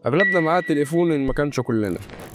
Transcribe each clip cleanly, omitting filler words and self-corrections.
أغلبنا معاه تليفون إن ما كانش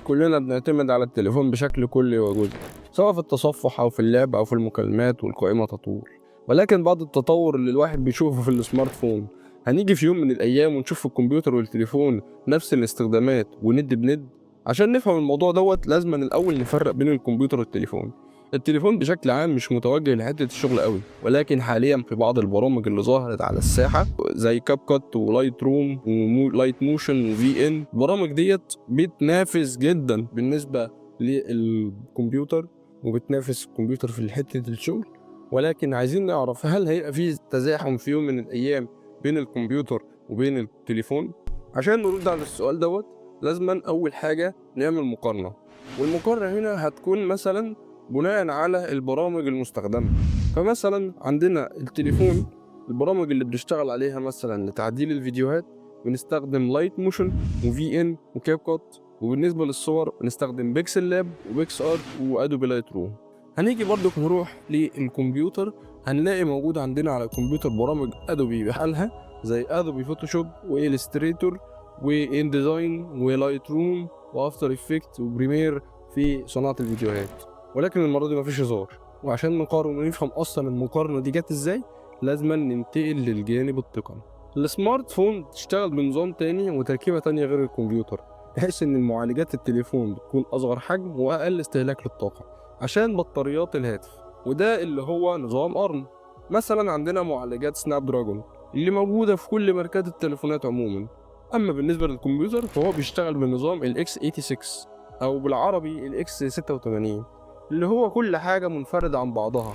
كلنا بنعتمد على التليفون بشكل كلي وجزئي، سواء في التصفح أو في اللعب أو في المكالمات والقائمة تطول. ولكن بعد التطور اللي الواحد بيشوفه في السمارت فون، هنيجي في يوم من الأيام ونشوف في الكمبيوتر والتليفون نفس الاستخدامات وند بند. عشان نفهم الموضوع لازم الأول نفرق بين الكمبيوتر والتليفون. التليفون بشكل عام مش متوجه لحتة الشغل قوي، ولكن حاليا في بعض البرامج اللي ظهرت على الساحة زي كاب كات ولايت روم ولايت موشن وفي ان، البرامج ديت بتنافس جدا بالنسبة للكمبيوتر، وبتنافس الكمبيوتر في حتة الشغل. ولكن عايزين نعرف، هل هيبقى في تزاحم في يوم من الأيام بين الكمبيوتر وبين التليفون؟ عشان نرد على السؤال لازم أول حاجة نعمل مقارنة، والمقارنة هنا هتكون مثلا بناء على البرامج المستخدمة. فمثلا عندنا التليفون، البرامج اللي بنشتغل عليها مثلا لتعديل الفيديوهات بنستخدم لايت موشن وفي ان وكاب كات، وبالنسبة للصور بنستخدم بيكسل لاب وبيكس ارت وادوبي لايت روم. هنيجي برضو نروح للكمبيوتر، هنلاقي موجود عندنا على الكمبيوتر برامج ادوبي بحالها زي ادوبي فوتوشوب والستريتور وان ديزاين ولايت روم وافتر افكت وبريمير في صناعة الفيديوهات. ولكن المرة دي مفيش هزار، وعشان نقارن ونفهم اصلا المقارنة دي جت ازاي لازم ننتقل للجانب التقني. السمارت فون بتشتغل بنظام تاني وتركيبة تانية غير الكمبيوتر، بحيث ان معالجات التليفون بتكون اصغر حجم واقل استهلاك للطاقة عشان بطاريات الهاتف، وده اللي هو نظام ارم. مثلا عندنا معالجات سناب دراجون اللي موجودة في كل ماركات التليفونات عموما. اما بالنسبة للكمبيوتر فهو بيشتغل بنظام الاكس 86 او بالعربي الاكس 86، اللي هو كل حاجة منفردة عن بعضها.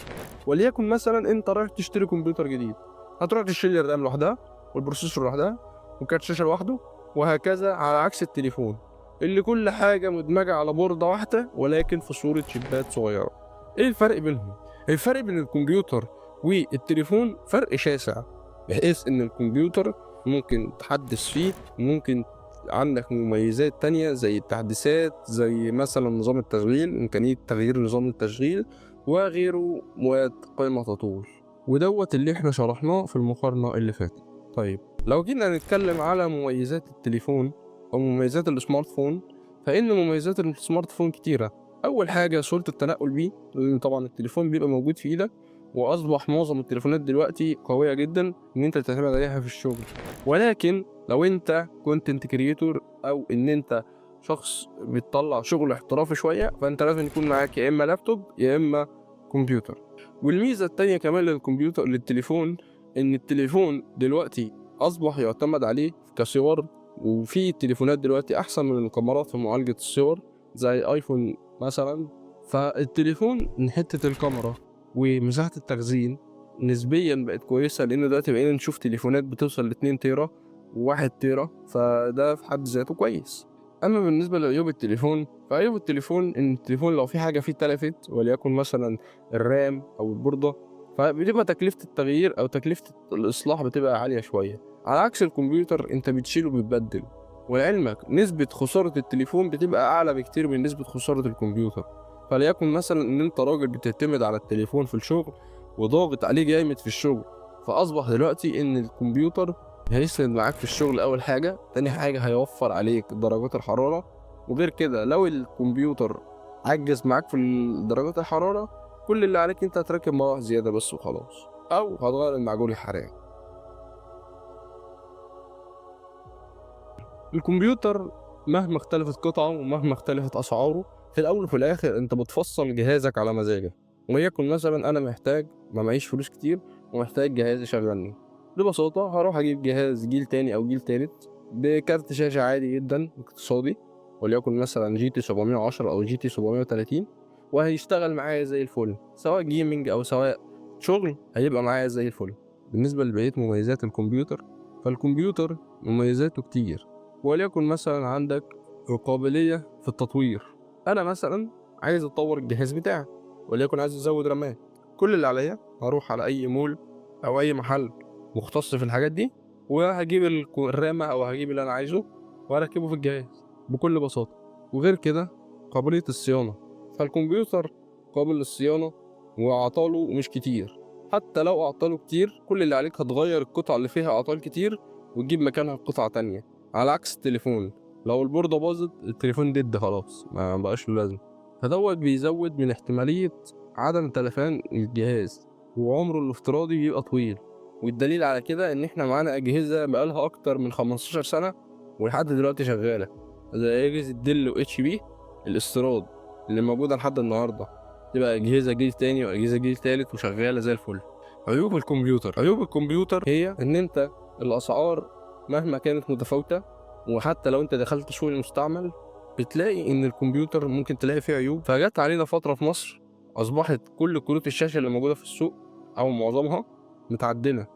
وليكن مثلا انت رايح تشتري كمبيوتر جديد، هتروح تشتري الرام لوحدها والبروسيسور لوحدها وكارت شاشة لوحده، وهكذا، على عكس التليفون اللي كل حاجة مدمجة على بوردة واحدة ولكن في صورة شيبات صغيرة. ايه الفرق بينهم؟ الفرق بين الكمبيوتر والتليفون فرق شاسع، بحيث ان الكمبيوتر ممكن تحدث فيه، ممكن عندك مميزات تانية زي التحديثات، زي مثلا نظام التشغيل، إمكانية تغيير نظام التشغيل وغيره، وقائمة تطور. اللي احنا شرحناه في المقارنة اللي فاتت. طيب لو جينا نتكلم على مميزات التليفون أو مميزات السمارت فون، فإن مميزات السمارت فون كتيرة. أول حاجة سهولة التنقل بيه، لأن طبعا التليفون بيبقى موجود في إيدك، وأصبح معظم التليفونات دلوقتي قوية جدا إن أنت تعتمد عليها في الشغل. ولكن لو أنت كونتنت كريتور أو إن أنت شخص بتطلع شغل احترافي شوية، فأنت لازم يكون معاك يا إما لابتوب يا إما كمبيوتر. والميزة التانية كمان للتليفون، إن التليفون دلوقتي أصبح يعتمد عليه كصور، وفي تليفونات دلوقتي أحسن من الكاميرات في معالجة الصور زي آيفون مثلا. فالتليفون من حتة الكاميرا ومساحة التخزين نسبيا بقت كويسة، لأن دلوقتي بقينا نشوف تليفونات بتوصل لاتنين تيرا وواحد تيرا، فده في حد ذاته كويس. أما بالنسبة لعيوب التليفون، فعيوب التليفون إن التليفون لو في حاجة فيه اتلفت، وليكن مثلا الرام أو البوردة، فبتبقى تكلفة التغيير أو تكلفة الإصلاح بتبقى عالية شوية، على عكس الكمبيوتر أنت بتشيله وبتبدل. ولعلمك نسبة خسارة التليفون بتبقى أعلى بكتير من نسبة خسارة الكمبيوتر. فليكن مثلا إن أنت راجل بتعتمد على التليفون في الشغل وضاغط عليه جامد في الشغل، فأصبح دلوقتي إن الكمبيوتر هيسند معاك في الشغل. أول حاجة، تاني حاجة هيوفر عليك درجات الحرارة. وغير كده لو الكمبيوتر عجز معاك في درجات الحرارة، كل اللي عليك انت هتركب مروحة زيادة بس وخلاص، او هتغير المعجون الحراري. الكمبيوتر مهما اختلفت قطعه ومهما اختلفت اسعاره، في الاول وفي الاخر انت بتفصل جهازك على مزاجك. وليكن مثلا انا محتاج، ما معيش فلوس كتير ومحتاج جهاز يشغلني، ببساطة هروح اجيب جهاز جيل تاني او جيل تالت بكارت شاشة عادي جدا اقتصادي، وليكن مثلا جي تي 710 او جي تي 730، وهيشتغل معايا زي الفل، سواء جيمنج او سواء شغل هيبقى معايا زي الفل. بالنسبة لبقية مميزات الكمبيوتر، فالكمبيوتر مميزاته كتير. وليكن مثلا عندك قابلية في التطوير. أنا مثلا عايز أطور الجهاز بتاعي، وليكن عايز أزود رامات، كل اللي عليا هروح على أي مول أو أي محل مختص في الحاجات دي، وهجيب الرامة أو هجيب اللي أنا عايزه وأركبه في الجهاز بكل بساطة. وغير كده قابلية الصيانة، فالكمبيوتر قابل للصيانة وأعطاله مش كتير. حتى لو أعطاله كتير، كل اللي عليك هتغير القطع اللي فيها أعطال كتير وتجيب مكانها قطعة تانية، على عكس التليفون، لو البوردة باظت التليفون ديد خلاص ما بقاش له لازمة. فدوت بيزود من احتمالية عدم تلفان الجهاز، وعمره الافتراضي بيبقى طويل. والدليل على كده ان احنا معانا اجهزة بقالها اكتر من 15 سنة ولحد دلوقتي شغالة، زي اجهزة ديل و اتش بي الاستيراد اللي موجودة لحد النهاردة، تبقى اجهزة جيل تاني واجهزة جيل تالت وشغالة زي الفل. عيوب الكمبيوتر هي ان انت الاسعار مهما كانت متفاوتة، وحتى لو انت دخلت سوق المستعمل بتلاقي ان الكمبيوتر ممكن تلاقي فيه عيوب. فجت علينا فترة في مصر اصبحت كل كروت الشاشة اللي موجودة في السوق او معظمها متعدنة،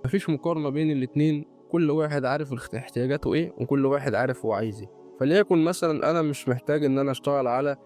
مفيش مقارنة بين الاتنين، كل واحد عارف احتياجاته ايه وكل واحد عارف هو عايز ايه. فليكن مثلا انا مش محتاج ان انا اشتغل على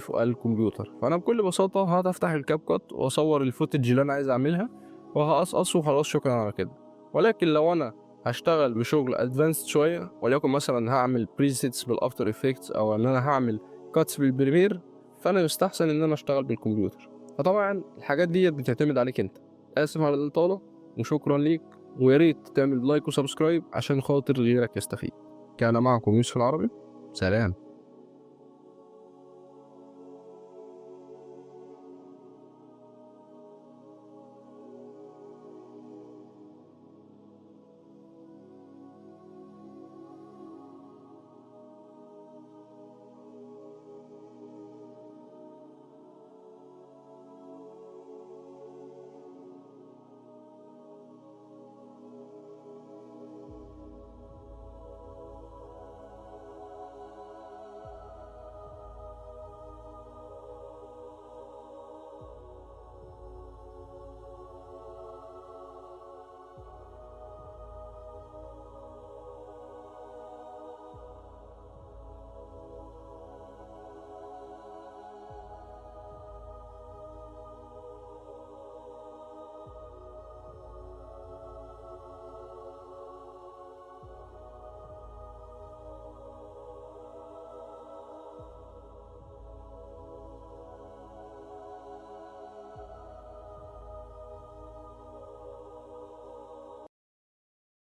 الكمبيوتر، فانا بكل بساطة هفتح الكاب كات واصور الفوتج اللي انا عايز اعملها وهقصقصه وخلاص، شكرا على كده. ولكن لو انا هشتغل بشغل ادفانسد شويه، وليكن مثلا هعمل بريسيتس بالافتر افكتس او ان انا هعمل كاتس بالبريمير، فانا يستحسن ان انا اشتغل بالكمبيوتر. فطبعا الحاجات دي بتعتمد عليك انت. اسف على الاطاله وشكرا ليك، ويا ريت تعمل لايك وسبسكرايب عشان خاطر غيرك يستفيد. كان معكم يوسف العربي، سلام.